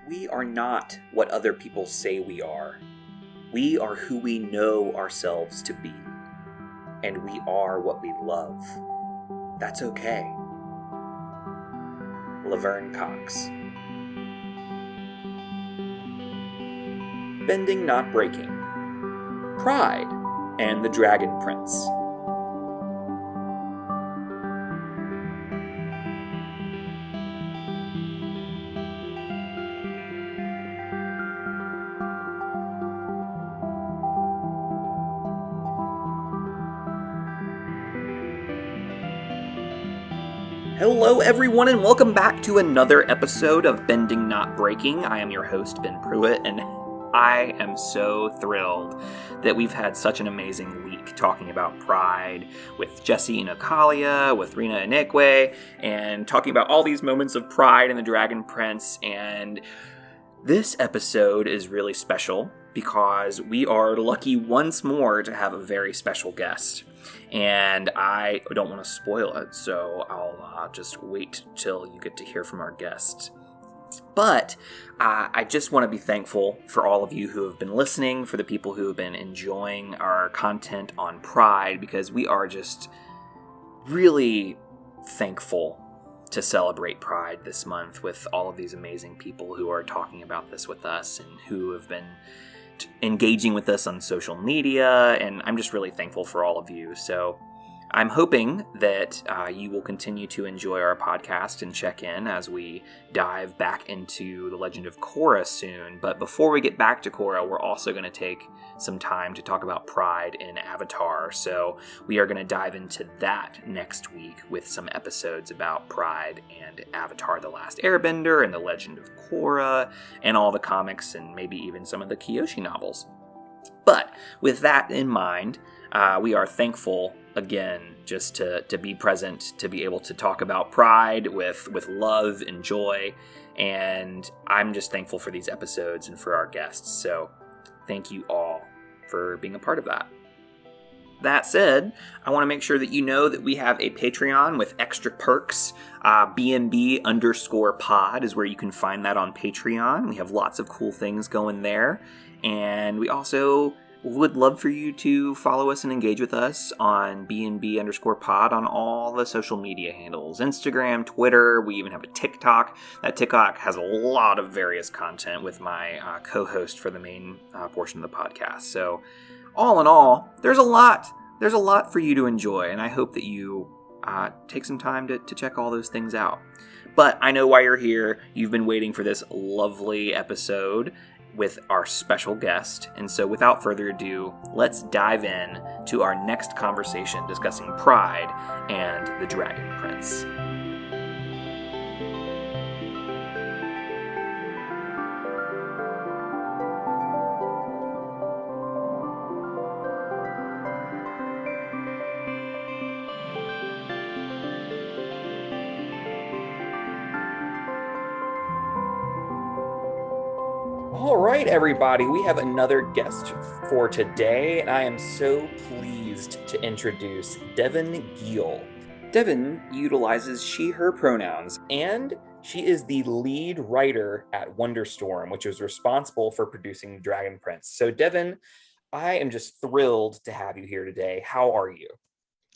We are not what other people say we are. We are who we know ourselves to be. And we are what we love. That's okay. Laverne Cox. Bending Not Breaking. Pride and the Dragon Prince. Hello everyone and welcome back to another episode of Bending Not Breaking. I am your host, Ben Pruitt, and I am so thrilled that we've had such an amazing week talking about Pride with Jesse and Okalia, with Rena and Ikwe, and talking about all these moments of Pride and the Dragon Prince. And this episode is really special because we are lucky once more to have a very special guest. And I don't want to spoil it, so I'll just wait till you get to hear from our guest. But I just want to be thankful for all of you who have been listening, for the people who have been enjoying our content on Pride, because we are just really thankful to celebrate Pride this month with all of these amazing people who are talking about this with us and who have been engaging with us on social media, and I'm just really thankful for all of you. So I'm hoping that you will continue to enjoy our podcast and check in as we dive back into the Legend of Korra soon. But before we get back to Korra, we're also going to take some time to talk about Pride in Avatar. So we are going to dive into that next week with some episodes about Pride and Avatar: The Last Airbender and the Legend of Korra and all the comics and maybe even some of the Kyoshi novels. But with that in mind, we are thankful again just to be present, to be able to talk about Pride with love and joy. And I'm just thankful for these episodes and for our guests. So thank you all for being a part of that. That said, I want to make sure that you know that we have a Patreon with extra perks. BNB_pod is where you can find that on Patreon. We have lots of cool things going there. And we also would love for you to follow us and engage with us on BNB_pod on all the social media handles. Instagram, Twitter, we even have a TikTok. That TikTok has a lot of various content with my co-host for the main portion of the podcast. So all in all, there's a lot for you to enjoy, and I hope that you take some time to check all those things out. But I know why you're here. You've been waiting for this lovely episode with our special guest. And so without further ado, let's dive in to our next conversation discussing Pride and the Dragon Prince. All right, everybody, we have another guest for today, and I am so pleased to introduce Devon Giehl. Devon utilizes she/her pronouns, and she is the lead writer at Wonderstorm, which is responsible for producing Dragon Prince. So, Devon, I am just thrilled to have you here today. How are you?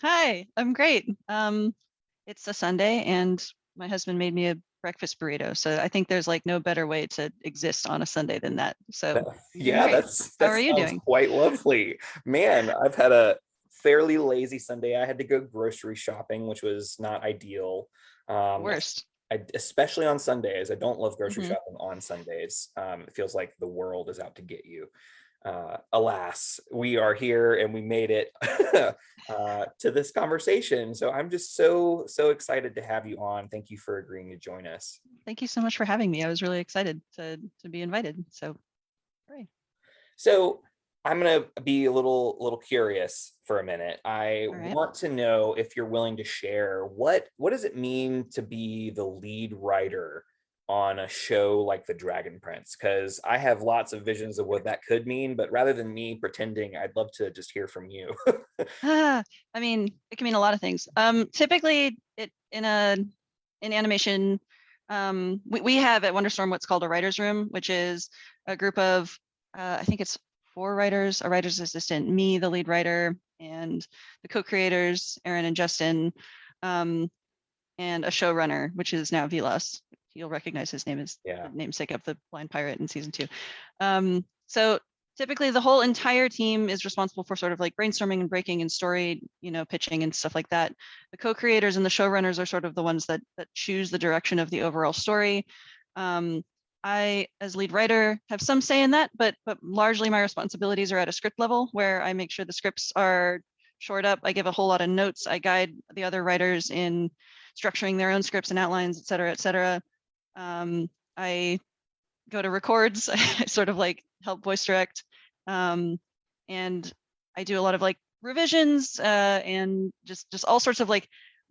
Hi, I'm great. It's a Sunday, and my husband made me a breakfast burrito, so I think there's like no better way to exist on a Sunday than that. So yeah, great. How are you doing? Quite lovely. Man, I've had a fairly lazy Sunday. I had to go grocery shopping, which was not ideal. Worst. Especially on Sundays. I don't love grocery shopping on Sundays. It feels like the world is out to get you. Alas, we are here and we made it to this conversation. So I'm just so excited to have you on. Thank you for agreeing to join us. Thank you so much for having me. I was really excited to be invited. So great. So I'm gonna be a little curious for a minute. I want to know if you're willing to share what does it mean to be the lead writer on a show like The Dragon Prince, because I have lots of visions of what that could mean, but rather than me pretending, I'd love to just hear from you. I mean, it can mean a lot of things. Typically, in animation, We have at Wonderstorm what's called a writer's room, which is a group of, I think it's 4 writers, a writer's assistant, me, the lead writer, and the co-creators, Aaron and Justin, and a showrunner, which is now Vilas. You'll recognize his name as the namesake of the blind pirate in season 2. So typically the whole entire team is responsible for sort of like brainstorming and breaking and story, pitching and stuff like that. The co-creators and the showrunners are sort of the ones that choose the direction of the overall story. I, as lead writer, have some say in that, but largely my responsibilities are at a script level where I make sure the scripts are shored up. I give a whole lot of notes. I guide the other writers in structuring their own scripts and outlines, et cetera, et cetera. I go to records. I sort of like help voice direct, and I do a lot of like revisions and just all sorts of like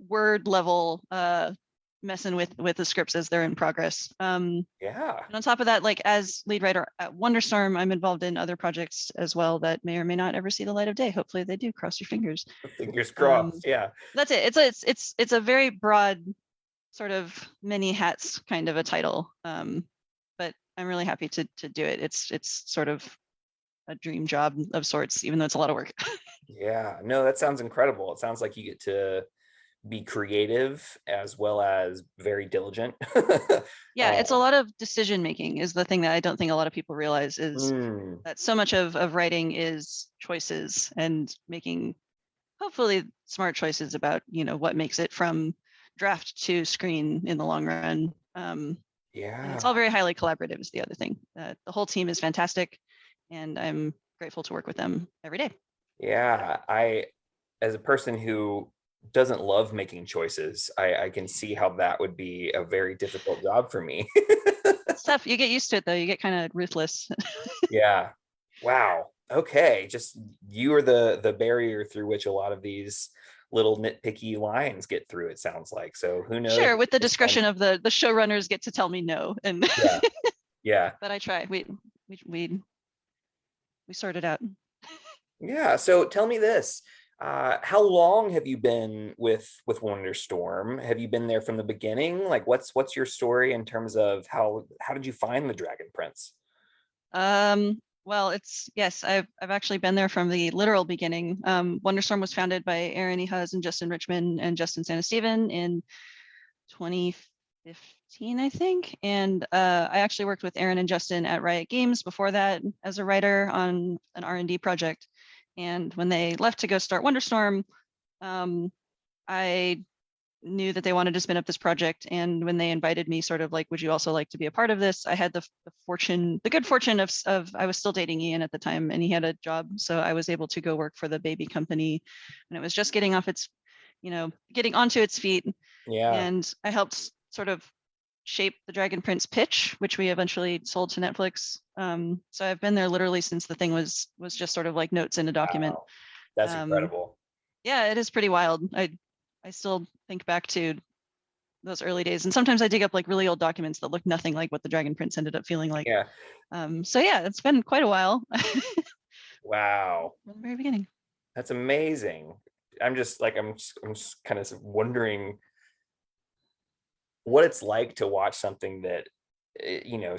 word level messing with the scripts as they're in progress. And on top of that, like as lead writer at Wonderstorm, I'm involved in other projects as well that may or may not ever see the light of day. Hopefully they do. Cross your fingers. Fingers crossed. That's it. It's a very broad sort of many hats kind of a title. But I'm really happy to do it. It's sort of a dream job of sorts, even though it's a lot of work. No, that sounds incredible. It sounds like you get to be creative as well as very diligent. It's a lot of decision making is the thing that I don't think a lot of people realize is that so much of writing is choices and making hopefully smart choices about what makes it from draft to screen in the long run. And it's all very highly collaborative is the other thing. The whole team is fantastic and I'm grateful to work with them every day. I, as a person who doesn't love making choices, I can see how that would be a very difficult job for me. It's tough. You get used to it though. You get kind of ruthless. Wow. Okay. Just you are the barrier through which a lot of these little nitpicky lines get through, it sounds like. So who knows? Sure, with the discretion of the showrunners get to tell me no. And but I try. We sort it out. So tell me this. How long have you been with Wonderstorm? Have you been there from the beginning? Like what's your story in terms of how did you find the Dragon Prince? Well, yes, I've actually been there from the literal beginning. Wonderstorm was founded by Aaron Ehas and Justin Richmond and Justin Sanesteven in 2015, I think. And I actually worked with Aaron and Justin at Riot Games before that as a writer on an R&D project. And when they left to go start Wonderstorm, I knew that they wanted to spin up this project. And when they invited me sort of like, would you also like to be a part of this? I had the good fortune of I was still dating Ian at the time and he had a job. So I was able to go work for the baby company and it was just getting off its, getting onto its feet. And I helped sort of shape the Dragon Prince pitch, which we eventually sold to Netflix. So I've been there literally since the thing was just sort of like notes in a document. Wow. That's incredible. Yeah, it is pretty wild. I still think back to those early days. And sometimes I dig up like really old documents that look nothing like what the Dragon Prince ended up feeling like. It's been quite a while. Wow. From the very beginning. That's amazing. I'm just kind of wondering what it's like to watch something that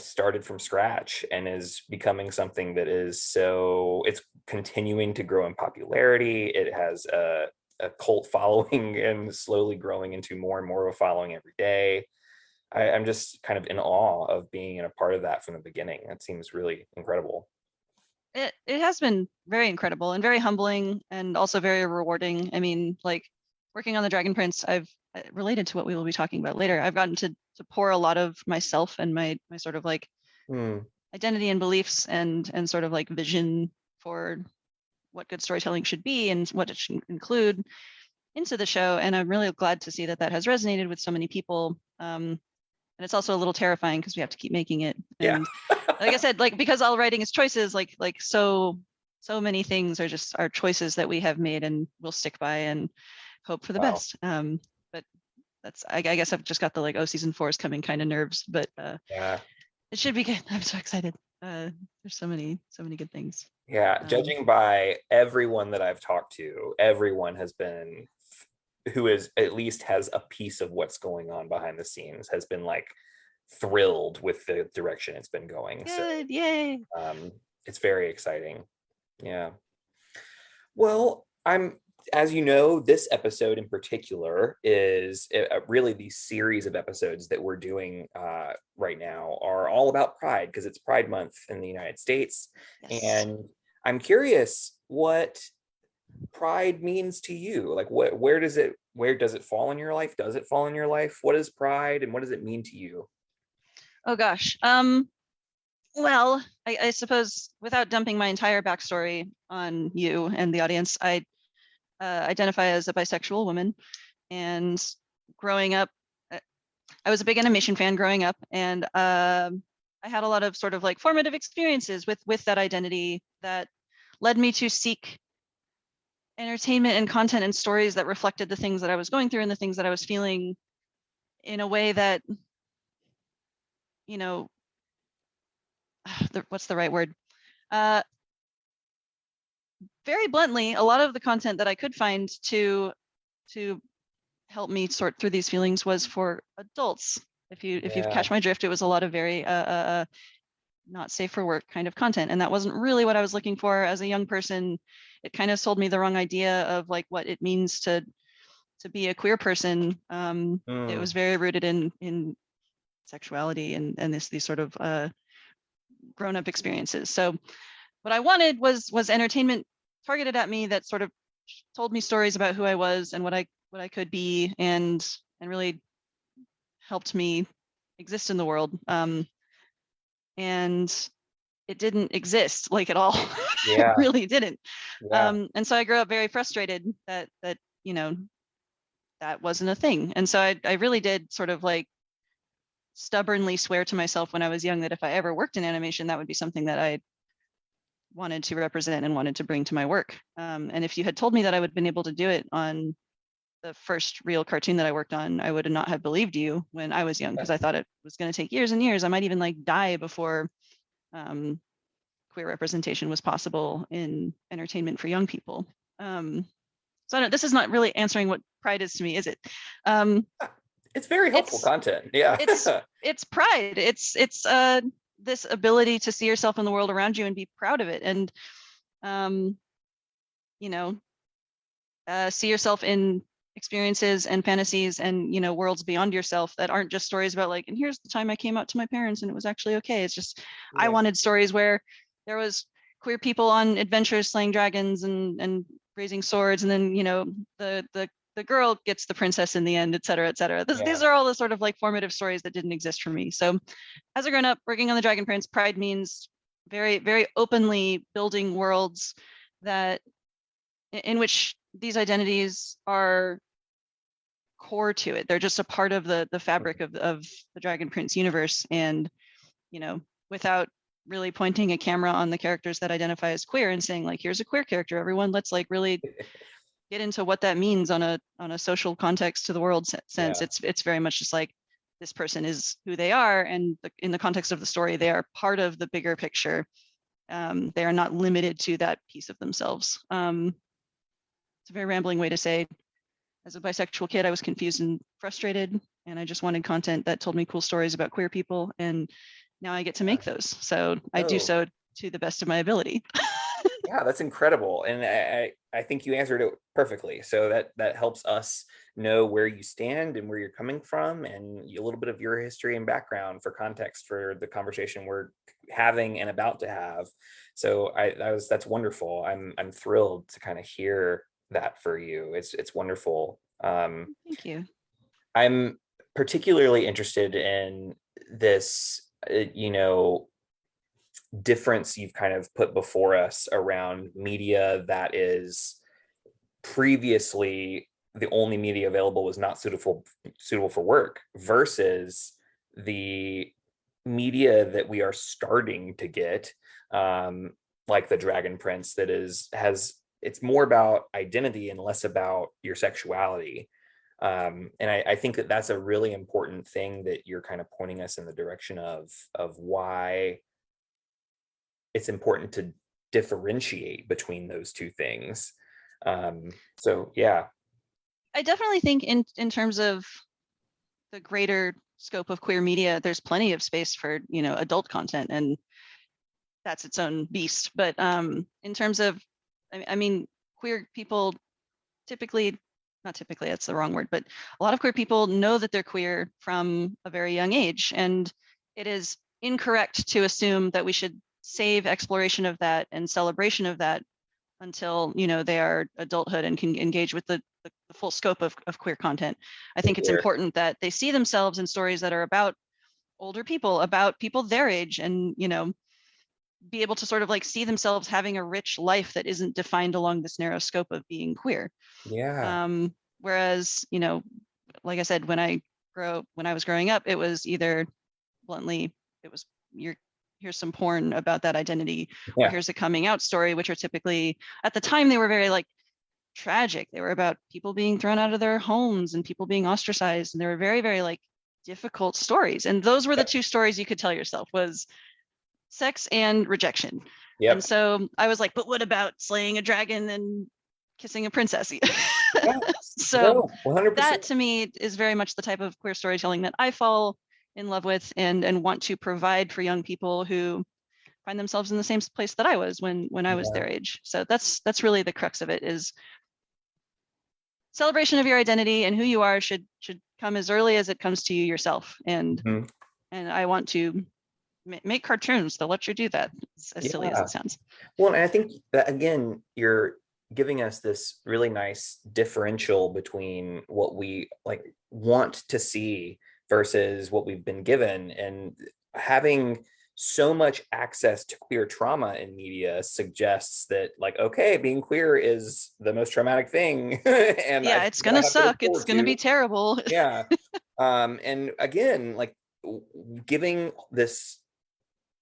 started from scratch and is becoming something that is it's continuing to grow in popularity. It has a cult following and slowly growing into more and more of a following every day. I'm just kind of in awe of being a part of that from the beginning. That seems really incredible. It has been very incredible and very humbling and also very rewarding. I mean, like working on the Dragon Prince, I've related to what we will be talking about later. I've gotten to pour a lot of myself and my sort of like identity and beliefs and sort of like vision for what good storytelling should be and what it should include into the show. And I'm really glad to see that has resonated with so many people. And it's also a little terrifying because we have to keep making it. And like I said, like because all writing is choices, like so many things are just our choices that we have made and we'll stick by and hope for the best. But that's I guess I've just got the like season 4 is coming kind of nerves, but it should be good. I'm so excited. There's so many good things. Judging by everyone that I've talked to, everyone has been who is at least has a piece of what's going on behind the scenes has been like thrilled with the direction it's been going. Good, yay. It's very exciting. Yeah. Well, as you know, this episode in particular is really the series of episodes that we're doing right now are all about Pride, because it's Pride Month in the United States. Yes. And I'm curious what Pride means to you. Like, where does it fall in your life? Does it fall in your life? What is Pride, and what does it mean to you? Oh gosh. Well, I suppose without dumping my entire backstory on you and the audience, I identify as a bisexual woman. And growing up, I was a big animation fan growing up, and I had a lot of sort of like formative experiences with that identity that led me to seek entertainment and content and stories that reflected the things that I was going through and the things that I was feeling in a way that, you know, what's the right word? Very bluntly, a lot of the content that I could find to help me sort through these feelings was for adults. If you catch my drift, it was a lot of very not safe for work kind of content, and that wasn't really what I was looking for as a young person. It kind of sold me the wrong idea of like what it means to be a queer person. It was very rooted in sexuality and these sort of grown-up experiences. So what I wanted was entertainment targeted at me that sort of told me stories about who I was and what I could be, and really helped me exist in the world. And it didn't exist like at all. Yeah. It really didn't. Yeah. And so I grew up very frustrated that you know, that wasn't a thing. And so I really did sort of like stubbornly swear to myself when I was young that if I ever worked in animation, that would be something that I wanted to represent and wanted to bring to my work. And if you had told me that I would have been able to do it on the first real cartoon that I worked on, I would not have believed you when I was young, because I thought it was going to take years and years. I might even like die before queer representation was possible in entertainment for young people. So this is not really answering what Pride is to me, is it? It's very helpful content. Yeah. It's Pride. It's this ability to see yourself in the world around you and be proud of it, and you know, see yourself in experiences and fantasies and, you know, worlds beyond yourself that aren't just stories about like, and here's the time I came out to my parents and it was actually okay. It's just, I wanted stories where there was queer people on adventures slaying dragons and raising swords, and then, you know, the girl gets the princess in the end, et cetera, et cetera. These are all the sort of like formative stories that didn't exist for me. So as a grown up working on the Dragon Prince, Pride means very, very openly building worlds that in which these identities are core to it. They're just a part of the fabric of the Dragon Prince universe. And, you know, without really pointing a camera on the characters that identify as queer and saying like, here's a queer character, everyone, let's like really get into what that means on a social context to the world sense. It's very much just like, this person is who they are, and in the context of the story, they are part of the bigger picture. They are not limited to that piece of themselves. It's a very rambling way to say, as a bisexual kid, I was confused and frustrated, and I just wanted content that told me cool stories about queer people, and now I get to make those. So I do so to the best of my ability. Yeah, that's incredible. And I think you answered it perfectly. So that helps us know where you stand and where you're coming from, and a little bit of your history and background for context for the conversation we're having and about to have. So that's wonderful. I'm thrilled to kind of hear that for you. It's wonderful. Thank you. I'm particularly interested in this, difference you've kind of put before us around media that is previously the only media available was not suitable for work, versus the media that we are starting to get, like the Dragon Prince, that it's more about identity and less about your sexuality. And I think that's a really important thing that you're kind of pointing us in the direction of why it's important to differentiate between those two things. So yeah. I definitely think in terms of the greater scope of queer media, there's plenty of space for, adult content, and that's its own beast. But in terms of, I mean, queer people typically, not typically, that's the wrong word, but a lot of queer people know that they're queer from a very young age. And it is incorrect to assume that we should save exploration of that and celebration of that until, they are adulthood and can engage with the full scope of queer content. I think it's important that they see themselves in stories that are about older people, about people their age, and, be able to sort of like see themselves having a rich life that isn't defined along this narrow scope of being queer. Yeah. Whereas, like I said, when I was growing up, it was either bluntly, it was here's some porn about that identity, or here's a coming out story, which are typically, at the time, they were very like tragic. They were about people being thrown out of their homes and people being ostracized. And they were very, very like difficult stories. And those were the two stories you could tell yourself, was sex and rejection. Yep. And so I was like, but what about slaying a dragon and kissing a princess? Yeah. So 100%. that to me is very much the type of queer storytelling that I fall in love with and want to provide for young people who find themselves in the same place that I was when I was their age. So that's really the crux of it, is celebration of your identity and who you are should come as early as it comes to you yourself. And I want to make cartoons that let you do that, as silly as it sounds. Well, and I think that, again, you're giving us this really nice differential between what we like want to see versus what we've been given. And having so much access to queer trauma in media suggests that, like, okay, being queer is the most traumatic thing. And yeah, it's gonna suck, it's gonna be terrible. Yeah. And again, like, giving this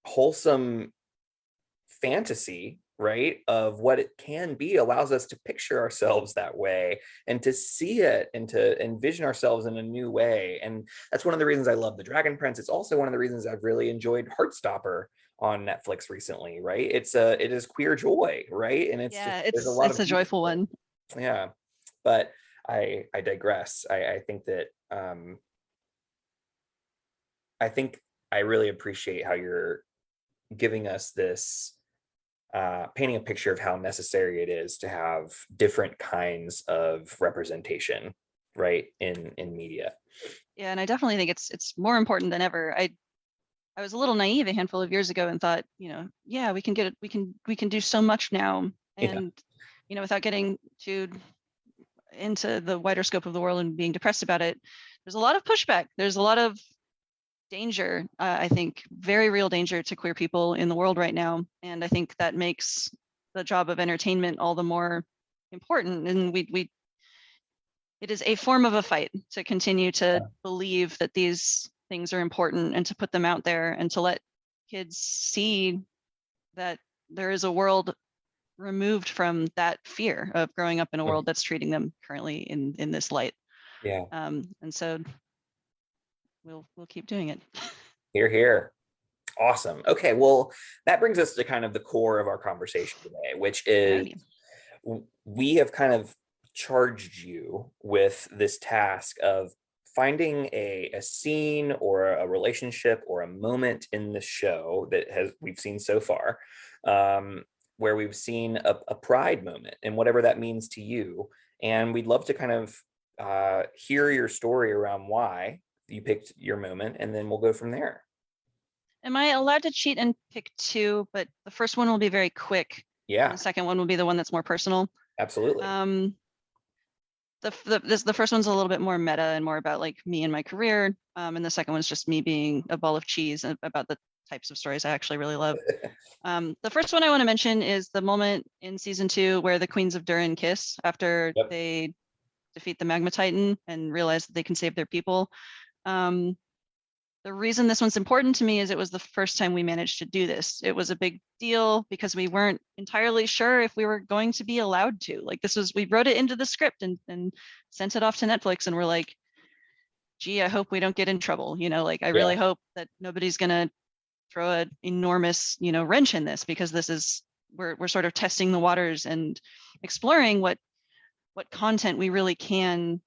wholesome fantasy, right, of what it can be allows us to picture ourselves that way and to see it and to envision ourselves in a new way. And that's one of the reasons I love The Dragon Prince. It's also one of the reasons I've really enjoyed Heartstopper on Netflix recently, right? It is queer joy, right? And it's it's a joyful one. Yeah. But I digress. I think that I really appreciate how you're giving us this, painting a picture of how necessary it is to have different kinds of representation, right, in media. Yeah, and I definitely think it's more important than ever. I was a little naive a handful of years ago and thought, yeah, we can get it, we can do so much now, and without getting too into the wider scope of the world and being depressed about it, there's a lot of pushback. There's a lot of danger, I think, very real danger to queer people in the world right now. And I think that makes the job of entertainment all the more important. And it is a form of a fight to continue to believe that these things are important and to put them out there and to let kids see that there is a world removed from that fear of growing up in a world that's treating them currently in this light. Yeah. And so we'll keep doing it. Hear, hear. Awesome. Okay, well, that brings us to kind of the core of our conversation today, which is we have kind of charged you with this task of finding a scene or a relationship or a moment in the show that we've seen so far, where we've seen a pride moment and whatever that means to you. And we'd love to kind of hear your story around why you picked your moment, and then we'll go from there. Am I allowed to cheat and pick two? But the first one will be very quick. Yeah. And the second one will be the one that's more personal. Absolutely. The first one's a little bit more meta and more about like me and my career. And the second one's just me being a ball of cheese about the types of stories I actually really love. The first one I want to mention is the moment in season 2 where the Queens of Durin kiss after they defeat the Magma Titan and realize that they can save their people. The reason this one's important to me is it was the first time we managed to do this. It was a big deal because we weren't entirely sure if we were going to be allowed to. Like we wrote it into the script and sent it off to Netflix, and we're like, gee, I hope we don't get in trouble. I really hope that nobody's gonna throw an enormous, wrench in this, because we're sort of testing the waters and exploring what content we really can,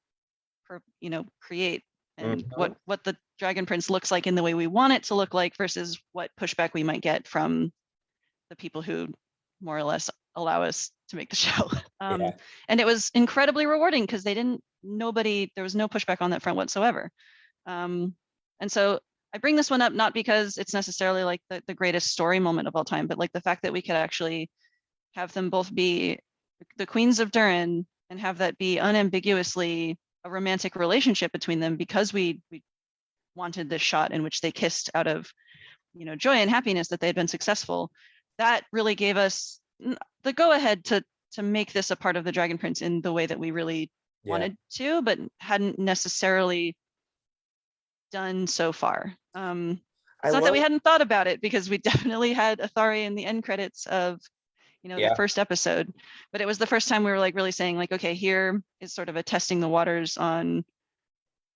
create and Mhm. what the Dragon Prince looks like in the way we want it to look like versus what pushback we might get from the people who more or less allow us to make the show. Yeah. And it was incredibly rewarding because there was no pushback on that front whatsoever. And so I bring this one up not because it's necessarily like the greatest story moment of all time, but like the fact that we could actually have them both be the queens of Durin and have that be unambiguously a romantic relationship between them because we wanted this shot in which they kissed out of joy and happiness that they had been successful. That really gave us the go ahead to make this a part of the Dragon Prince in the way that we really Yeah. wanted to, but hadn't necessarily done so far. I It's not that we love, hadn't thought about it because we definitely had Athari in the end credits of the yeah. first episode, but it was the first time we were like really saying like, okay, here is sort of a testing the waters on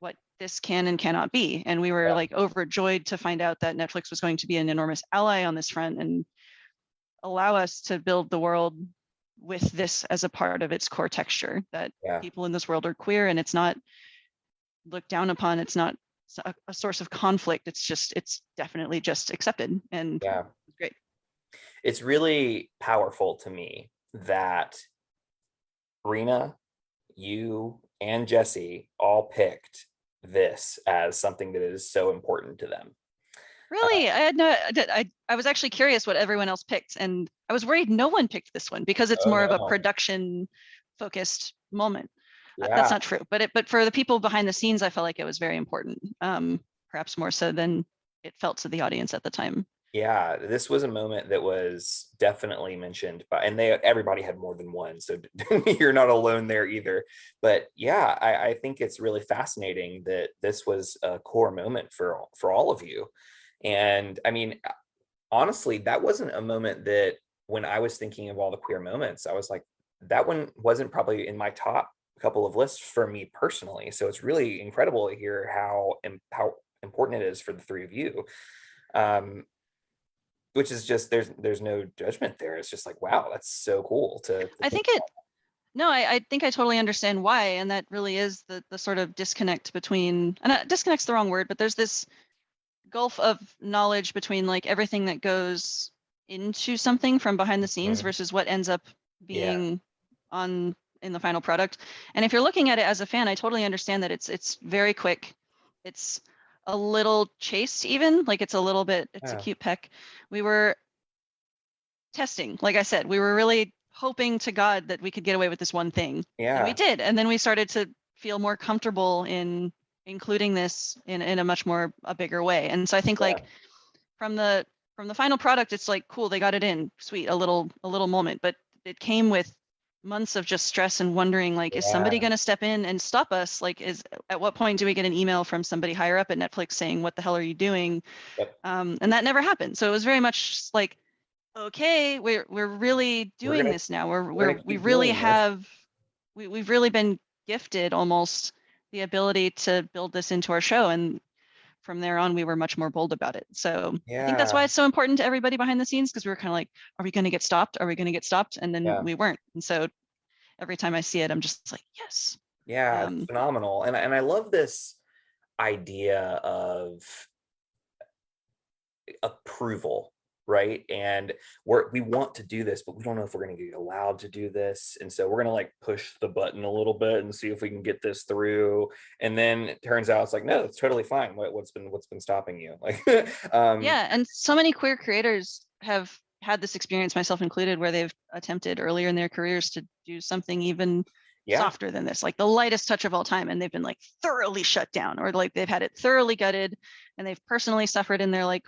what this can and cannot be. And we were Yeah. like overjoyed to find out that Netflix was going to be an enormous ally on this front and allow us to build the world with this as a part of its core texture, that Yeah. people in this world are queer and it's not looked down upon. It's not a source of conflict. It's definitely just accepted, and Yeah. it's great. It's really powerful to me that Rena, you, and Jesse all picked this as something that is so important to them. Really, I had no. I was actually curious what everyone else picked, and I was worried no one picked this one because it's Oh more of a no. production focused moment. That's Yeah. not true, but for the people behind the scenes, I felt like it was very important. Perhaps more so than it felt to the audience at the time. Yeah, this was a moment that was definitely mentioned by, and everybody had more than one, so you're not alone there either. But yeah, I think it's really fascinating that this was a core moment for all of you. And I mean, honestly, that wasn't a moment that when I was thinking of all the queer moments, I was like, that one wasn't probably in my top couple of lists for me personally. So it's really incredible to hear how important it is for the three of you. Um, which is just there's no judgment there. It's just like, wow, that's so cool to I think think it. No, I think I totally understand why, and that really is the sort of disconnect between. And disconnect's the wrong word, but there's this gulf of knowledge between like everything that goes into something from behind the scenes about. versus what ends up Yeah, being on in the final product. And if you're looking at it as a fan, I totally understand that it's very quick. It's a little chaste even, like it's a little bit, it's a yeah, cute peck. We were testing, like I said, we were really hoping to God that we could get away with this one thing. And we yeah, did. And then we started to feel more comfortable in including this in a much more a bigger way. And so I think yeah, like from the final product, it's like cool, they got it in, sweet, a little moment. But it came with months of just stress and wondering like, is somebody yeah. gonna step in and stop us? Like, is at what point do we get an email from somebody higher up at Netflix saying, what the hell are you doing? Yep. And that never happened. So it was very much like, okay, we're really We're doing gonna this now. we're gonna We keep really doing this. have we've really been gifted almost the ability to build this into our show. And from there on, we were much more bold about it. So I think that's why Yeah, it's so important to everybody behind the scenes, because we were kind of like, are we going to get stopped? Are we going to get stopped? And then yeah, we weren't. And so every time I see it, I'm just like, yes. yeah. It's Um, phenomenal, and I love this idea of approval, right? And we want to do this, but we don't know if we're going to get allowed to do this, and so we're going to like push the button a little bit and see if we can get this through. And then it turns out it's like, no, it's totally fine. What's been stopping you? Like, yeah. And so many queer creators have had this experience, myself included, where they've attempted earlier in their careers to do something even yeah, softer than this, like the lightest touch of all time, and they've been like thoroughly shut down, or like they've had it thoroughly gutted, and they've personally suffered in their like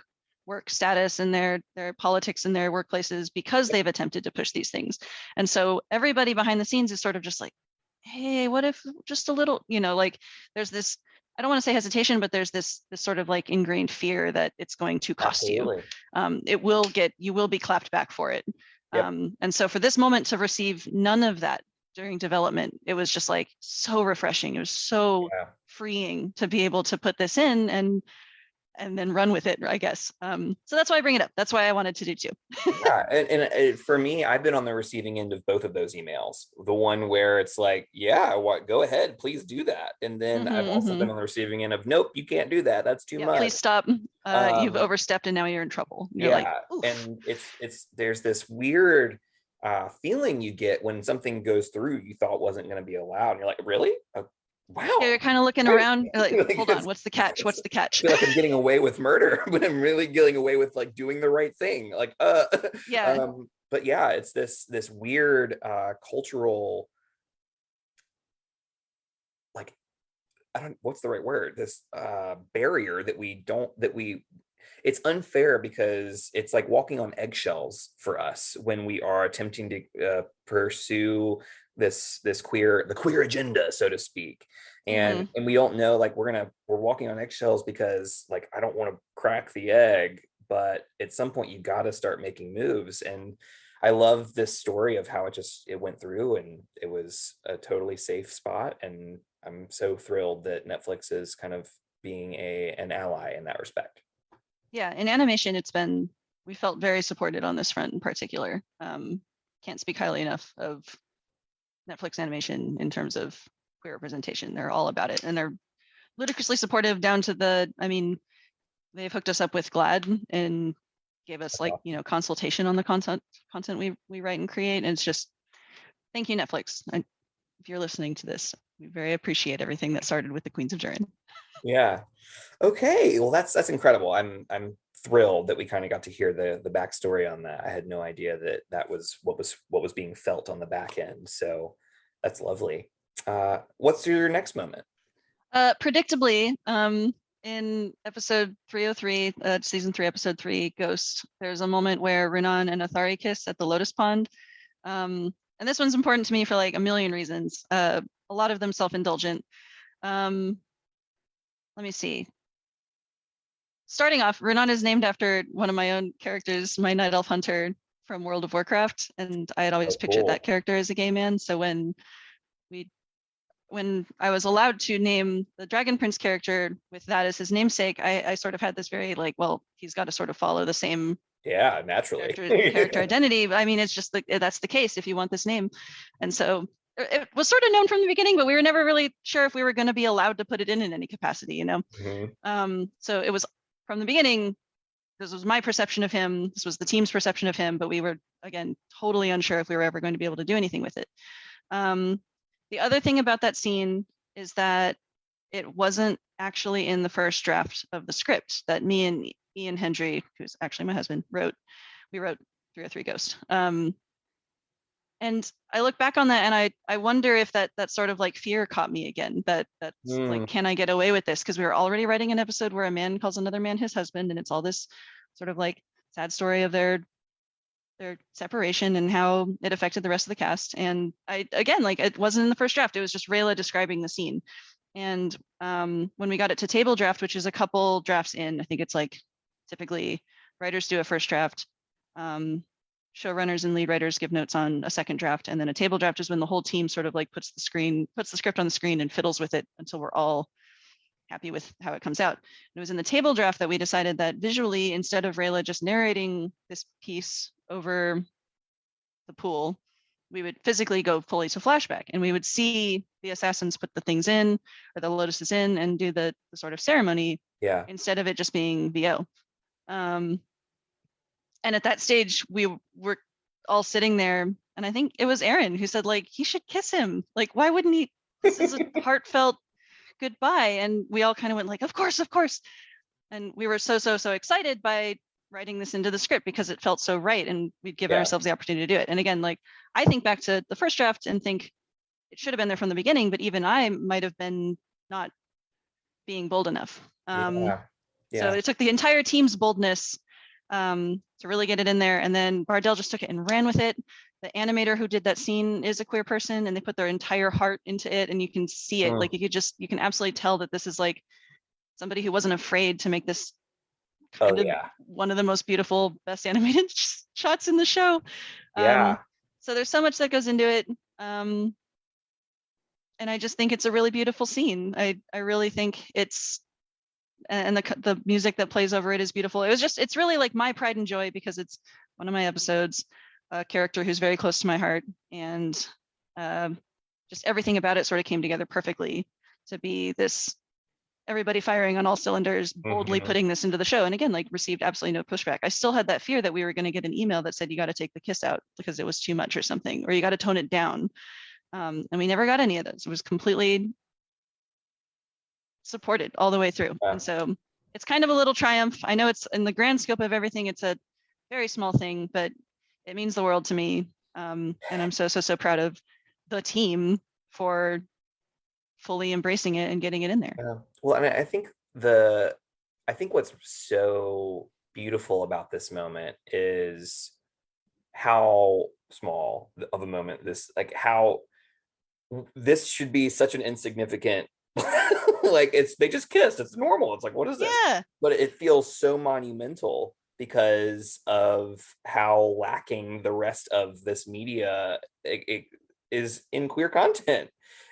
work status and their politics in their workplaces because they've attempted to push these things. And so everybody behind the scenes is sort of just like, hey, what if just a little, like there's this, I don't want to say hesitation, but there's this sort of like ingrained fear that it's going to cost you. absolutely. You will be clapped back for it. Yep. And so for this moment to receive none of that during development, it was just like so refreshing. It was so Yeah. freeing to be able to put this in and then run with it, I guess. So that's why I bring it up. That's why I wanted to do too. Yeah, and for me, I've been on the receiving end of both of those emails. The one where it's like, yeah, what, go ahead, please do that. And then I've also been on the receiving end of, nope, you can't do that. That's too Yeah, much. please stop. You've Um, overstepped and now you're in trouble. You're like, yeah, oof. and it's there's this weird feeling you get when something goes through you thought wasn't going to be allowed. And you're like, really? Yeah, Wow. you're kind of looking Great. around. You're like, Like, hold on, what's the catch? What's the I catch? feel like I'm getting away with murder, but I'm really getting away with like doing the right thing. Like, Yeah, but yeah, it's this weird cultural, like, I don't, what's the right word? This barrier that we don't, that we, it's unfair because it's like walking on eggshells for us when we are attempting to pursue this queer, the queer agenda, so to speak. And we don't know, like, we're walking on eggshells because, like, I don't want to crack the egg, but at some point you got to start making moves. And I love this story of how it went through and it was a totally safe spot. And I'm so thrilled that Netflix is kind of being an ally in that respect. yeah. In animation, we felt very supported on this front in particular. Can't speak highly enough of Netflix animation in terms of queer representation. They're all about it, and they're ludicrously supportive down to I mean, they've hooked us up with GLAD and gave us, like, consultation on the content we write and create. And it's just, thank you, Netflix. If you're listening to this, we very appreciate everything that started with the Queens of Durin. Yeah. Okay. Well, that's incredible. I'm thrilled that we kind of got to hear the backstory on that. I had no idea that that was what was being felt on the back end. So that's lovely. What's your next moment? Predictably, in episode 303, season 3, episode 3, Ghost, there's a moment where Renan and Athari kiss at the Lotus Pond. And this one's important to me for like a million reasons. A lot of them self-indulgent. Let me see. Starting off, Renan is named after one of my own characters, my Night Elf Hunter from World of Warcraft, and I had always pictured that character as a gay man. So when I was allowed to name the Dragon Prince character with that as his namesake, I sort of had this very like, well, he's got to sort of follow the same naturally character identity. I mean, it's just that's the case if you want this name. And so it was sort of known from the beginning, but we were never really sure if we were going to be allowed to put it in any capacity, you know? So it was from the beginning, this was my perception of him. This was the team's perception of him, but we were, again, totally unsure if we were ever going to be able to do anything with it. The other thing about that scene is that it wasn't actually in the first draft of the script that me and Ian Hendry, who's actually my husband, wrote. We wrote 303 Ghost. And I look back on that and I wonder if that sort of like fear caught me again, that's like, can I get away with this? Because we were already writing an episode where a man calls another man his husband, and it's all this sort of like sad story of their separation and how it affected the rest of the cast. And I, again, like, it wasn't in the first draft, it was just Rayla describing the scene. And when we got it to table draft, which is a couple drafts in, I think it's like typically writers do a first draft, showrunners and lead writers give notes on a second draft, and then a table draft is when the whole team sort of like puts the script on the screen and fiddles with it until we're all happy with how it comes out. And it was in the table draft that we decided that visually, instead of Rayla just narrating this piece over the pool, we would physically go fully to flashback, and we would see the assassins put the things in, or the lotuses in, and do the sort of ceremony, instead of it just being VO. And at that stage, we were all sitting there, and I think it was Aaron who said, like, he should kiss him. Like, why wouldn't he? This is a heartfelt goodbye. And we all kind of went like, of course, of course. And we were so excited by writing this into the script because it felt so right, and we'd given ourselves the opportunity to do it. And again, like, I think back to the first draft and think it should have been there from the beginning, but even I might have been not being bold enough. So it took the entire team's boldness to really get it in there. And then Bardell just took it and ran with it. The animator who did that scene is a queer person, and they put their entire heart into it, and you can see it. Like, you can absolutely tell that this is like somebody who wasn't afraid to make this kind of one of the most beautiful, best animated shots in the show. So there's so much that goes into it. And I just think it's a really beautiful scene. I really think it's and the music that plays over it is beautiful. It's really like my pride and joy because it's one of my episodes, a character who's very close to my heart, and just everything about it sort of came together perfectly to be this everybody firing on all cylinders, boldly putting this into the show. And again, like received absolutely no pushback. I still had that fear that we were going to get an email that said, you got to take the kiss out because it was too much or something, or you got to tone it down. And we never got any of those. It was completely supported all the way through. Yeah. And so it's kind of a little triumph. I know it's in the grand scope of everything, it's a very small thing, but it means the world to me. And I'm so proud of the team for fully embracing it and getting it in there. Yeah. Well, I mean, I think what's so beautiful about this moment is how small of a moment this, like how this should be such an insignificant, like they just kissed. It's normal. It's like, what is this? Yeah. But it feels so monumental because of how lacking the rest of this media it is in queer content.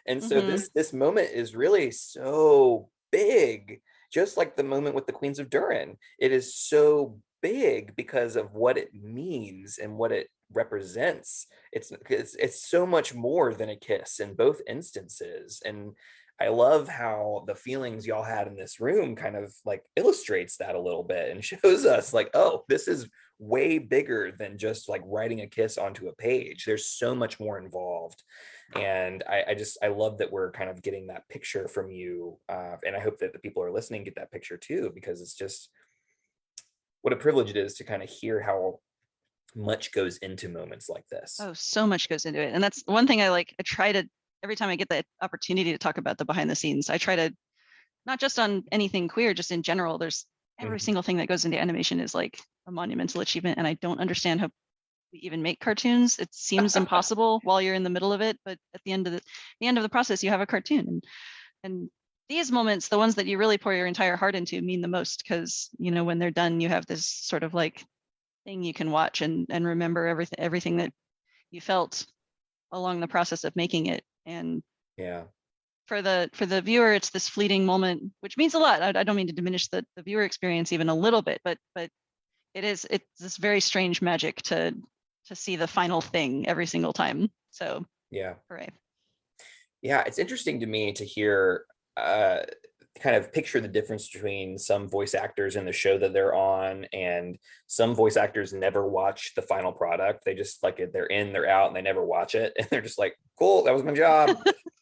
And so this moment is really so big, just like the moment with the Queens of Durin. It is so big because of what it means and what it represents. It's so much more than a kiss in both instances. And I love how the feelings y'all had in this room kind of like illustrates that a little bit and shows us like, oh, this is way bigger than just like writing a kiss onto a page. There's so much more involved. And I love that we're kind of getting that picture from you. And I hope that the people who are listening get that picture too, because it's just what a privilege it is to kind of hear how much goes into moments like this. Oh, so much goes into it. And that's one thing I try to, every time I get the opportunity to talk about the behind the scenes, I try to, not just on anything queer, just in general, there's every single thing that goes into animation is like a monumental achievement. And I don't understand how we even make cartoons. It seems impossible while you're in the middle of it, but at the end of the process, you have a cartoon. And these moments, the ones that you really pour your entire heart into, mean the most because, you know, when they're done, you have this sort of like thing you can watch and remember everything that you felt along the process of making it. And yeah, for the viewer, it's this fleeting moment, which means a lot. I don't mean to diminish the viewer experience even a little bit, but it's this very strange magic to see the final thing every single time. So yeah, hooray. Yeah, it's interesting to me to hear kind of picture the difference between some voice actors in the show that they're on, and some voice actors never watch the final product. They just like they're in, they're out, and they never watch it, and they're just like, cool, that was my job.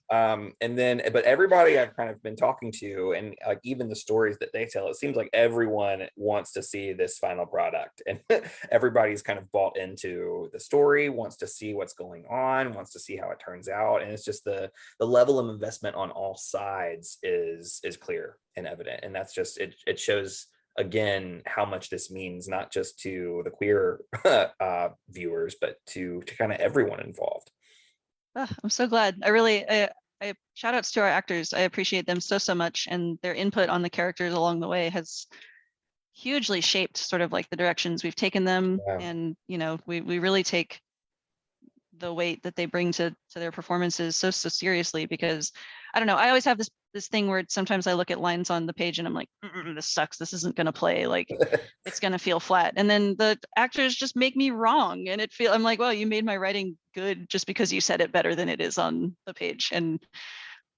And then but everybody I've kind of been talking to, and like even the stories that they tell, it seems like everyone wants to see this final product, and everybody's kind of bought into the story, wants to see what's going on, wants to see how it turns out. And it's just the level of investment on all sides is clear and evident. And that's just it shows again how much this means, not just to the queer viewers, but to kind of everyone involved. Oh, I'm so glad. I shout outs to our actors. I appreciate them so much, and their input on the characters along the way has hugely shaped sort of like the directions we've taken them. Yeah. And you know, we really take the weight that they bring to their performances so seriously, because I don't know, I always have this thing where sometimes I look at lines on the page and I'm like, this sucks, this isn't gonna play, like it's gonna feel flat, and then the actors just make me wrong, and I'm like, well, you made my writing good just because you said it better than it is on the page. And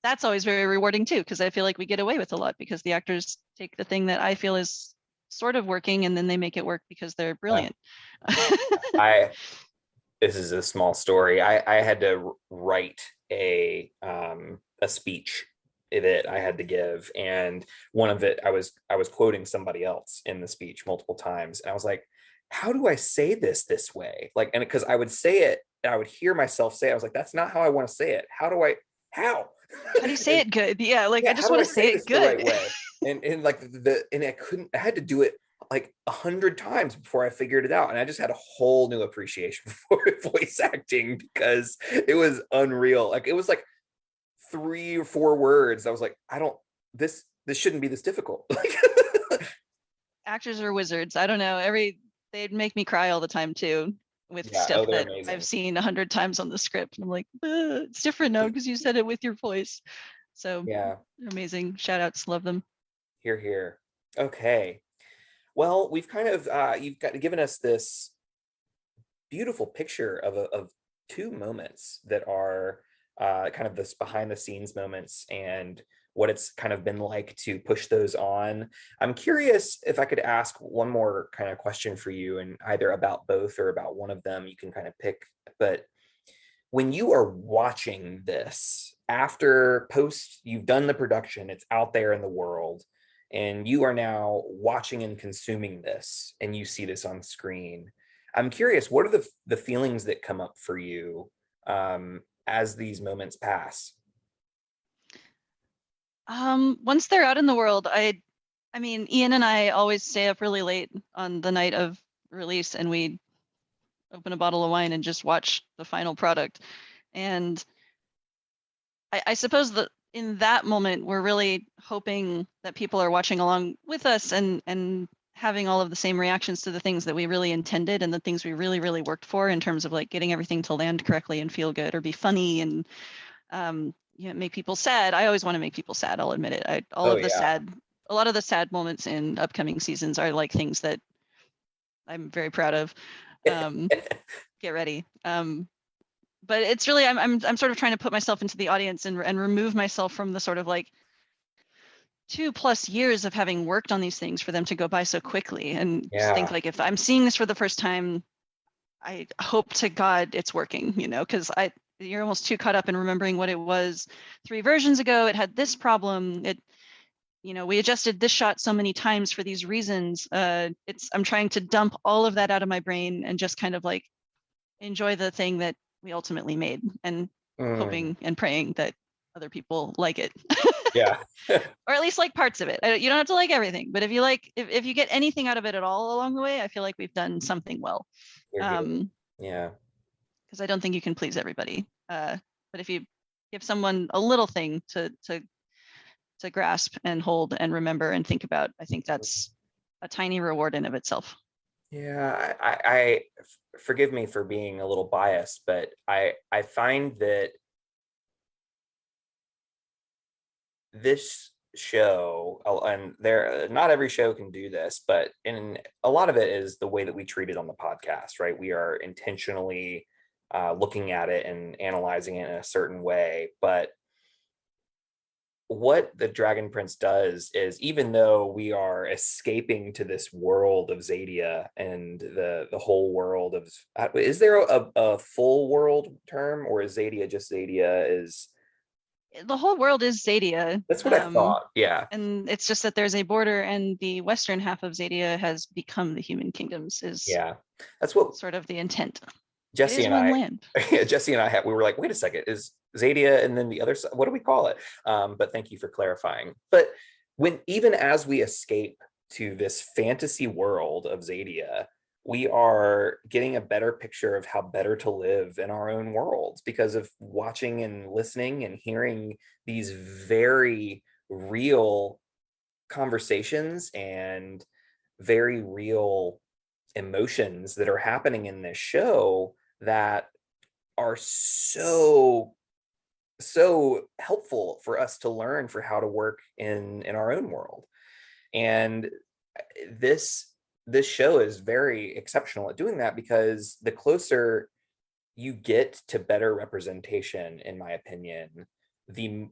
that's always very rewarding too, because I feel like we get away with a lot because the actors take the thing that I feel is sort of working and then they make it work because they're brilliant. This is a small story. I had to write a speech that I had to give, and one of it I was quoting somebody else in the speech multiple times, and I was like, how do I say this way? Like, and because I would say it, and I would hear myself say it, I was like, that's not how I want to say it. How do you say it good? Yeah, like I just want to say it good. The right way. And like I had to do it like 100 times before I figured it out. And I just had a whole new appreciation for voice acting because it was unreal. Like it was like 3 or 4 words. I was like, this shouldn't be this difficult. Actors are wizards. I don't know. They'd make me cry all the time too with stuff that amazing. I've seen 100 times on the script. And I'm like, it's different now because you said it with your voice. So yeah, they're amazing. Shout outs, love them. Here, here. Okay. Well, we've kind of given us this beautiful picture of two moments that are kind of this behind the scenes moments and what it's kind of been like to push those on. I'm curious if I could ask one more kind of question for you, and either about both or about one of them, you can kind of pick. But when you are watching this after post, you've done the production, it's out there in the world, and you are now watching and consuming this, and you see this on screen. I'm curious, what are the feelings that come up for you as these moments pass? Once they're out in the world, I mean, Ian and I always stay up really late on the night of release, and we open a bottle of wine and just watch the final product. And I suppose that in that moment, we're really hoping that people are watching along with us and having all of the same reactions to the things that we really intended and the things we really, really worked for in terms of like getting everything to land correctly and feel good or be funny and make people sad. I always want to make people sad. I'll admit it. Oh yeah. A lot of the sad moments in upcoming seasons are like things that I'm very proud of. Get ready. But it's really I'm sort of trying to put myself into the audience and remove myself from the sort of like 2+ years of having worked on these things for them to go by so quickly, and just think Yeah. like, if I'm seeing this for the first time, I hope to God it's working, because you're almost too caught up in remembering what it was 3 versions ago. It had this problem. We adjusted this shot so many times for these reasons. I'm trying to dump all of that out of my brain and just kind of like enjoy the thing that we ultimately made, and Mm, hoping and praying that other people like it. yeah. Or at least like parts of it. You don't have to like everything, but if you get anything out of it at all along the way, I feel like we've done something well. Here, here. Yeah. Because I don't think you can please everybody. But if you give someone a little thing to grasp and hold and remember and think about, I think that's a tiny reward in of itself. Yeah, I forgive me for being a little biased, but I find that this show, and there, not every show can do this, but in a lot of it is the way that we treat it on the podcast, right? We are intentionally looking at it and analyzing it in a certain way. But what the Dragon Prince does is, even though we are escaping to this world of Zadia and the whole world of, is there a full world term, or is Zadia just Zadia? Is The whole world is Zadia. That's what I thought. Yeah. And it's just that there's a border, and the western half of Zadia has become the human kingdoms, is Yeah. That's what sort of the intent. It Jesse is and one I, land. Jesse and I had, we were like, wait a second, is Zadia and then the other side, what do we call it? But thank you for clarifying. But when, even as we escape to this fantasy world of Zadia, we are getting a better picture of how better to live in our own worlds because of watching and listening and hearing these very real conversations and very real emotions that are happening in this show that are so helpful for us to learn for how to work in our own world. And this show is very exceptional at doing that, because the closer you get to better representation, in my opinion, the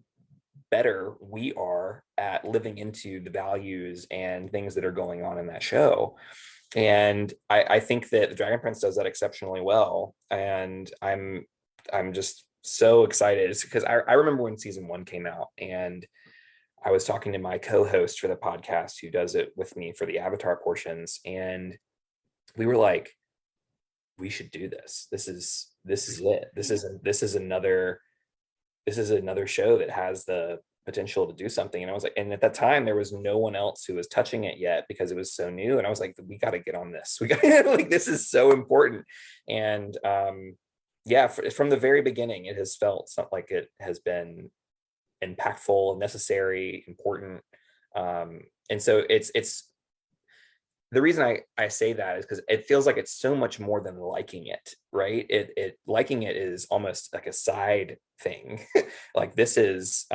better we are at living into the values and things that are going on in that show. And I think that the Dragon Prince does that exceptionally well. And I'm just so excited because I remember when season 1 came out, and I was talking to my co-host for the podcast who does it with me for the Avatar portions, and we were like, we should do this. This is it. This is another show that has the potential to do something. And I was like, and at that time there was no one else who was touching it yet because it was so new. And I was like, we got to get on this. We got like, this is so important. And yeah, from the very beginning, it has felt something like it has been impactful, necessary, important. And so it's the reason I say that is because it feels like it's so much more than liking it, right? It liking it is almost like a side thing. Like this is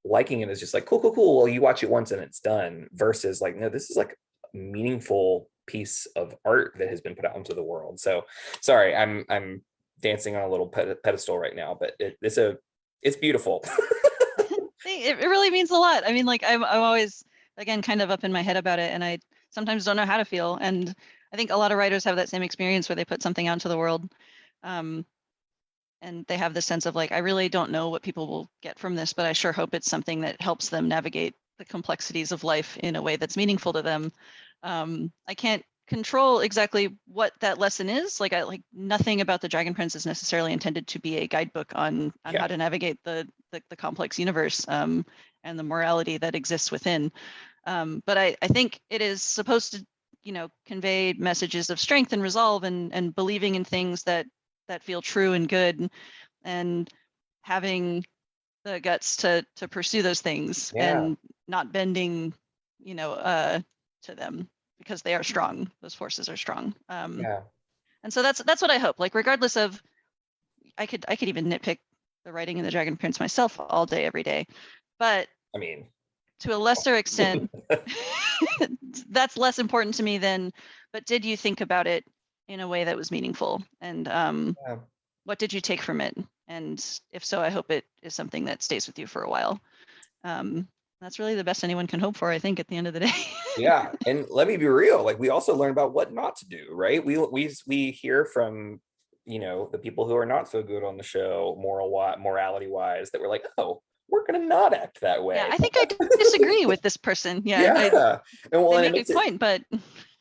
liking it as just like cool. Well, you watch it once and it's done, versus like, no, this is like a meaningful piece of art that has been put out into the world. So sorry, I'm dancing on a little pedestal right now, but it's beautiful. It really means a lot. I mean, like I'm always again kind of up in my head about it, and I sometimes don't know how to feel. And I think a lot of writers have that same experience where they put something out into the world, and they have this sense of like, I really don't know what people will get from this, but I sure hope it's something that helps them navigate the complexities of life in a way that's meaningful to them. I can't control exactly what that lesson is. Like nothing about the Dragon Prince is necessarily intended to be a guidebook on how to navigate the complex universe, and the morality that exists within. But I think it is supposed to, convey messages of strength and resolve and believing in things that feel true and good, and having the guts to pursue those things and not bending, to them, because they are strong. Those forces are strong. And so that's what I hope. Like, regardless of, I could even nitpick the writing in the Dragon Prince myself all day, every day, but I mean, to a lesser extent, that's less important to me than, but did you think about it in a way that was meaningful? And what did you take from it? And if so, I hope it is something that stays with you for a while. That's really the best anyone can hope for, I think, at the end of the day. Yeah, and let me be real. Like, we also learn about what not to do, right? We hear from, the people who are not so good on the show, morality wise, that we're like, oh, we're gonna not act that way. Yeah, I think I disagree with this person. Yeah, they make a point, but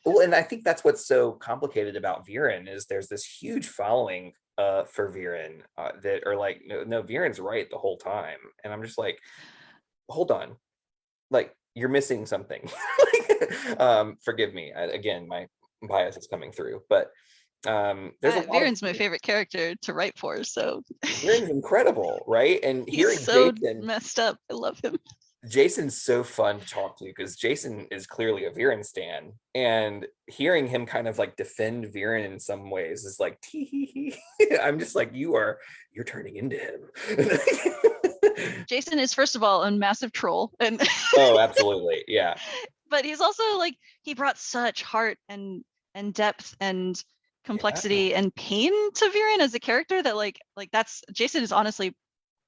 well, and I think that's what's so complicated about Viren is there's this huge following for Viren that are like, no, Viren's right the whole time, and I'm just like, hold on, like, you're missing something. Forgive me, again, my bias is coming through, but there's a lot Viren's my favorite character to write for, so Viren's incredible, right? And hearing he's so Jason messed up. I love him. Jason's so fun to talk to because Jason is clearly a Viren stan, and hearing him kind of like defend Viren in some ways is like, I'm just like, you're turning into him. Jason is, first of all, a massive troll, and oh, absolutely, yeah. But he's also like, he brought such heart and depth and complexity and pain to Viren as a character that like that's, Jason is honestly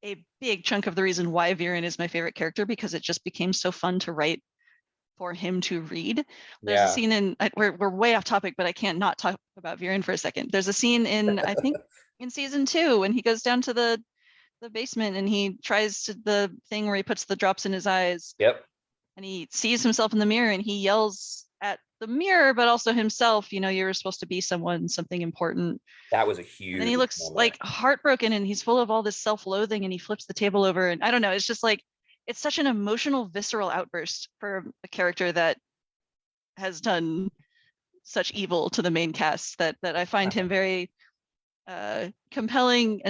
a big chunk of the reason why Viren is my favorite character, because it just became so fun to write for him to read. There's a scene in, we're way off topic, but I can't not talk about Viren for a second. There's a scene in, I think in season 2, when he goes down to the basement and he tries to the thing where he puts the drops in his eyes. Yep. And he sees himself in the mirror and he yells at the mirror, but also himself, you're supposed to be something important. That was a huge, and he looks moment. Like heartbroken, and he's full of all this self-loathing, and he flips the table over, and I don't know, it's just like, it's such an emotional, visceral outburst for a character that has done such evil to the main cast that I find him very compelling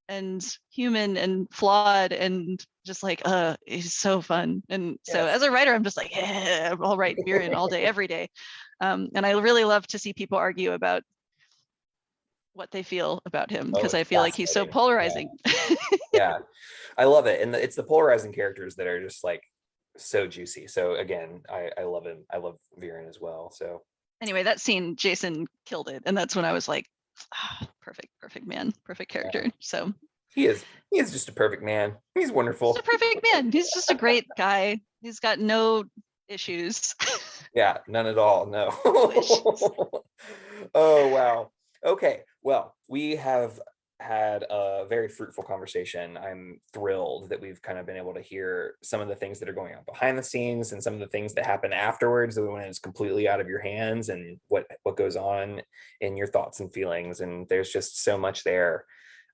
and human and flawed, and just like, he's so fun. And so as a writer, I'm just like, yeah, I'll write Viren all day, every day. And I really love to see people argue about what they feel about him, because I feel like he's so polarizing. Yeah, I love it. And it's the polarizing characters that are just like so juicy. So again, I love him. I love Viren as well. So anyway, that scene, Jason killed it. And that's when I was like, perfect man, perfect character. So he is just a perfect man. He's wonderful. He's a perfect man. He's just a great guy. He's got no issues. Yeah, none at all. No. Oh, wow. Okay. Well, we have had a very fruitful conversation. I'm thrilled that we've kind of been able to hear some of the things that are going on behind the scenes and some of the things that happen afterwards when it's completely out of your hands, and what goes on in your thoughts and feelings. And there's just so much there.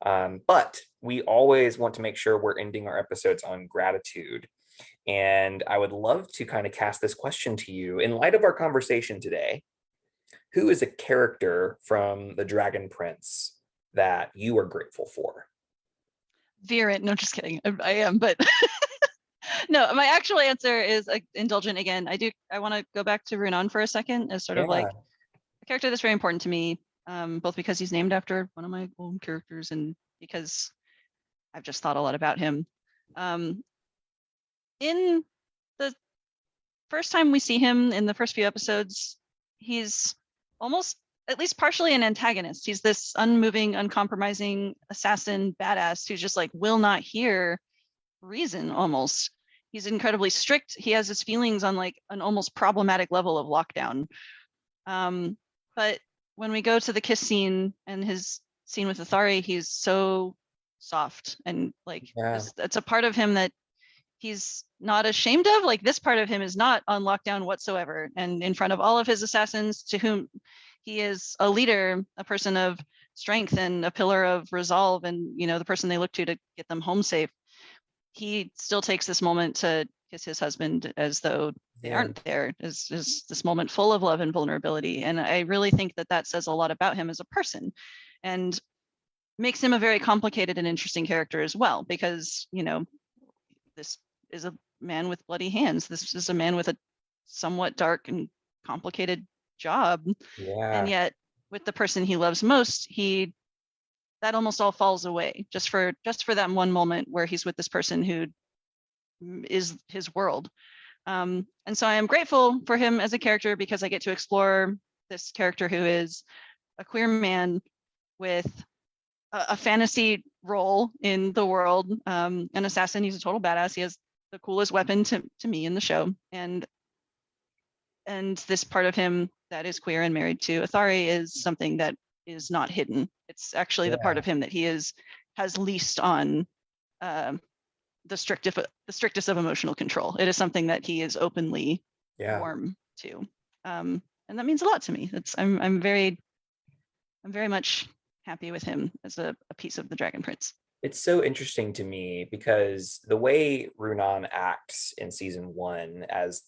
But we always want to make sure we're ending our episodes on gratitude. And I would love to kind of cast this question to you in light of our conversation today. Who is a character from the Dragon Prince that you are grateful for? Viren. No, just kidding. I am, but no, my actual answer is indulgent again. I want to go back to Runan for a second as sort of like a character that's very important to me, both because he's named after one of my own characters and because I've just thought a lot about him. in the first time we see him in the first few episodes, he's almost at least partially an antagonist. He's this unmoving, uncompromising assassin badass who just like will not hear reason almost. He's incredibly strict. He has his feelings on like an almost problematic level of lockdown. But when we go to the kiss scene and his scene with Athari, he's so soft and like it's a part of him that he's not ashamed of. Like this part of him is not on lockdown whatsoever. And in front of all of his assassins, to whom he is a leader, a person of strength and a pillar of resolve, and the person they look to get them home safe, he still takes this moment to kiss his husband as though they aren't there. Is this moment full of love and vulnerability. And I really think that says a lot about him as a person, and makes him a very complicated and interesting character as well, because this is a man with bloody hands. This is a man with a somewhat dark and complicated job. And yet with the person he loves most, that almost all falls away just for that one moment where he's with this person who is his world. And so I am grateful for him as a character, because I get to explore this character who is a queer man with a fantasy role in the world, an assassin. He's a total badass. He has the coolest weapon to me in the show, and this part of him that is queer and married to Athari is something that is not hidden. It's actually the part of him that he has least on the strictest of emotional control. It is something that he is openly warm to, and that means a lot to me. I'm very much happy with him as a piece of the Dragon Prince. It's so interesting to me because the way Runan acts in season 1, as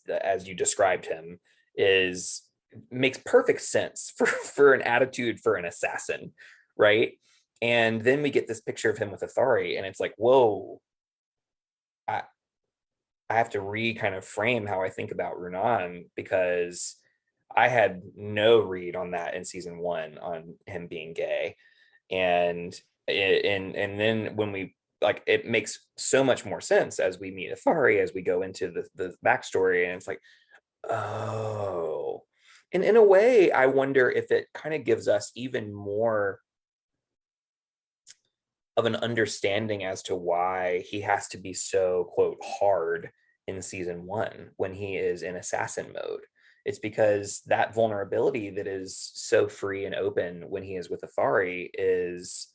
you described him, makes perfect sense for an attitude for an assassin, right? And then we get this picture of him with Athari, and it's like, whoa, I have to kind of frame how I think about Runan, because I had no read on that in season 1 on him being gay. And then when we it makes so much more sense as we meet Athari, as we go into the backstory, and it's like, oh. And in a way, I wonder if it kind of gives us even more of an understanding as to why he has to be so, quote, hard in season 1 when he is in assassin mode. It's because that vulnerability that is so free and open when he is with Athari is,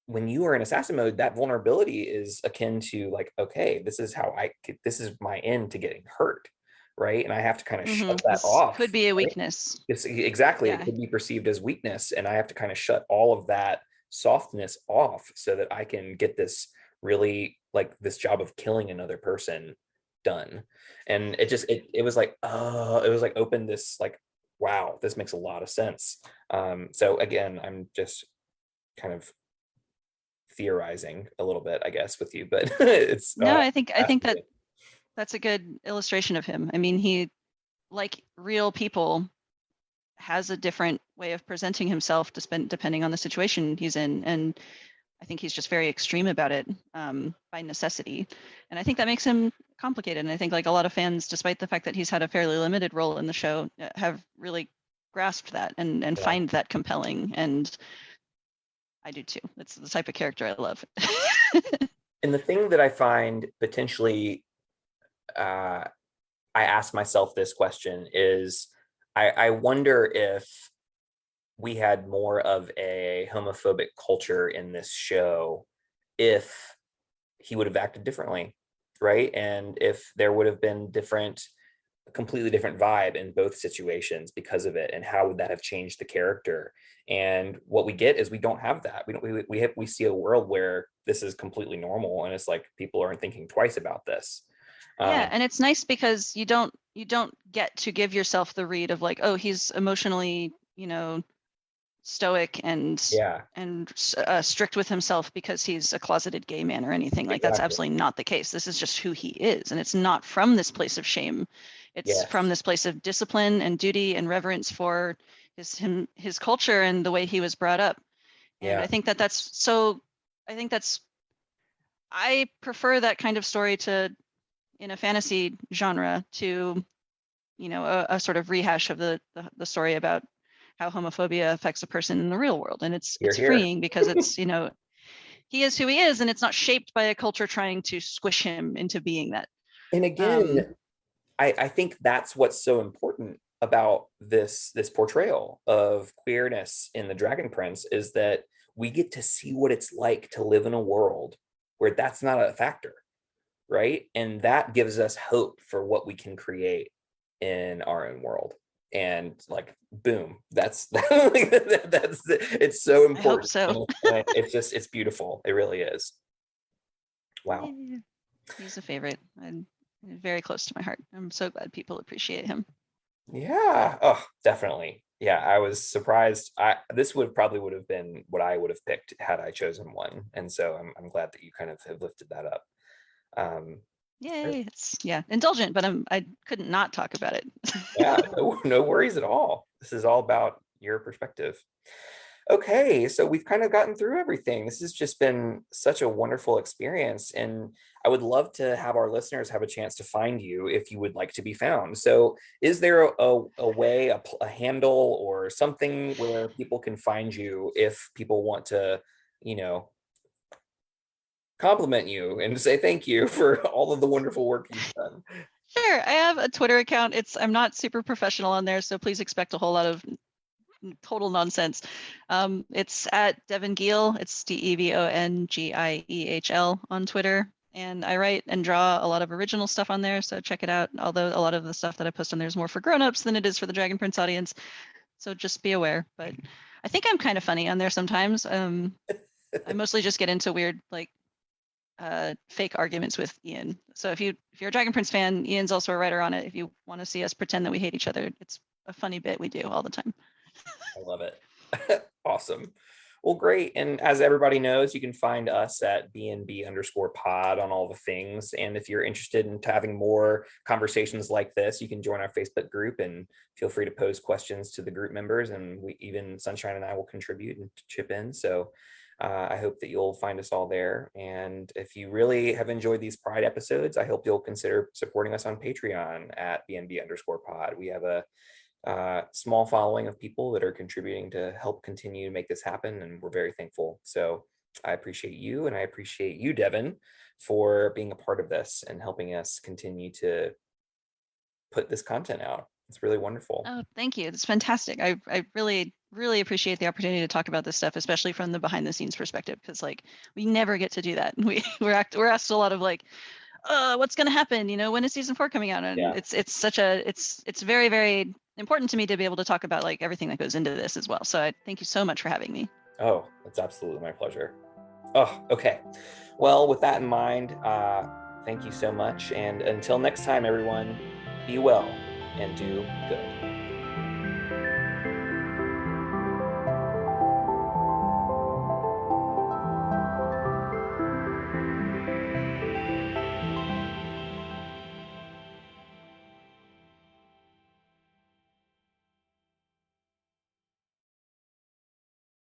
when you are in assassin mode, that vulnerability is akin to like, okay, this is my end to getting hurt, right? And I have to kind of shut that off. Could be a weakness. Exactly. It could be perceived as weakness, and I have to kind of shut all of that softness off so that I can get this really like this job of killing another person done. And it was like, it was like open this like, wow, this makes a lot of sense. So again, I'm just kind of theorizing a little bit, I guess, with you, but it's no, I think that's a good illustration of him. I mean, he, like real people, has a different way of presenting himself depending on the situation he's in, and I think he's just very extreme about it, by necessity. And I think that makes him complicated. And I think like a lot of fans, despite the fact that he's had a fairly limited role in the show, have really grasped that and find that compelling. And I do too. It's the type of character I love. And the thing that I find potentially, I ask myself this question is, I wonder if we had more of a homophobic culture in this show, if he would have acted differently, right? And if there would have been a completely different vibe in both situations because of it, and how would that have changed the character? And what we get is we don't have that. We see a world where this is completely normal, and it's like people aren't thinking twice about this. Yeah, and it's nice because you don't get to give yourself the read of like, oh, he's emotionally, stoic and strict with himself because he's a closeted gay man or anything. Like that's absolutely not the case. This is just who he is, and it's not from this place of shame. It's from this place of discipline and duty and reverence for his culture and the way he was brought up. And I think that's I prefer that kind of story to, in a fantasy genre, to, you know, a sort of rehash of the story about how homophobia affects a person in the real world. And it's Here, here. freeing because it's, you know, he is who he is, and it's not shaped by a culture trying to squish him into being that. And again, I think that's what's so important about this portrayal of queerness in the Dragon Prince, is that we get to see what it's like to live in a world where that's not a factor, right? And that gives us hope for what we can create in our own world. And like, boom, that's it's so important. I hope so. And it's beautiful. It really is. Wow. He's a favorite and very close to my heart. I'm so glad people appreciate him. Yeah. Oh, definitely. Yeah, I was surprised. This would have been what I would have picked had I chosen one. And so I'm glad that you kind of have lifted that up. Yay. It's indulgent, but I couldn't not talk about it. Yeah, no worries at all. This is all about your perspective. Okay, so we've kind of gotten through everything. This has just been such a wonderful experience, and I would love to have our listeners have a chance to find you if you would like to be found. So is there a way, a handle or something where people can find you if people want to, you know, compliment you and say thank you for all of the wonderful work you've done? Sure. I have a Twitter account. I'm not super professional on there, so please expect a whole lot of total nonsense. It's at Devon Giehl. It's DEVONGIEHL on Twitter. And I write and draw a lot of original stuff on there, so check it out. Although a lot of the stuff that I post on there is more for grown-ups than it is for the Dragon Prince audience. So just be aware. But I think I'm kind of funny on there sometimes. I mostly just get into weird, like, fake arguments with Ian. So if you're a Dragon Prince fan, Ian's also a writer on it. If you want to see us pretend that we hate each other, it's a funny bit we do all the time. I love it. Awesome. Well, great. And as everybody knows, you can find us at BNB_pod on all the things. And if you're interested in having more conversations like this, you can join our Facebook group and feel free to pose questions to the group members. And even Sunshine and I will contribute and chip in. So I hope that you'll find us all there. And if you really have enjoyed these Pride episodes, I hope you'll consider supporting us on Patreon at BNB_pod. We have a small following of people that are contributing to help continue to make this happen, and we're very thankful. So I appreciate you, and I appreciate you, Devon, for being a part of this and helping us continue to put this content out. It's really wonderful. Oh, thank you. It's fantastic. I really, really appreciate the opportunity to talk about this stuff, especially from the behind the scenes perspective, because like we never get to do that. We're asked a lot of like, what's going to happen? You know, when is season 4 coming out? And it's very, very important to me to be able to talk about like everything that goes into this as well. So I thank you so much for having me. Oh, it's absolutely my pleasure. Oh, okay. Well, with that in mind, thank you so much. And until next time, everyone, be well and do good.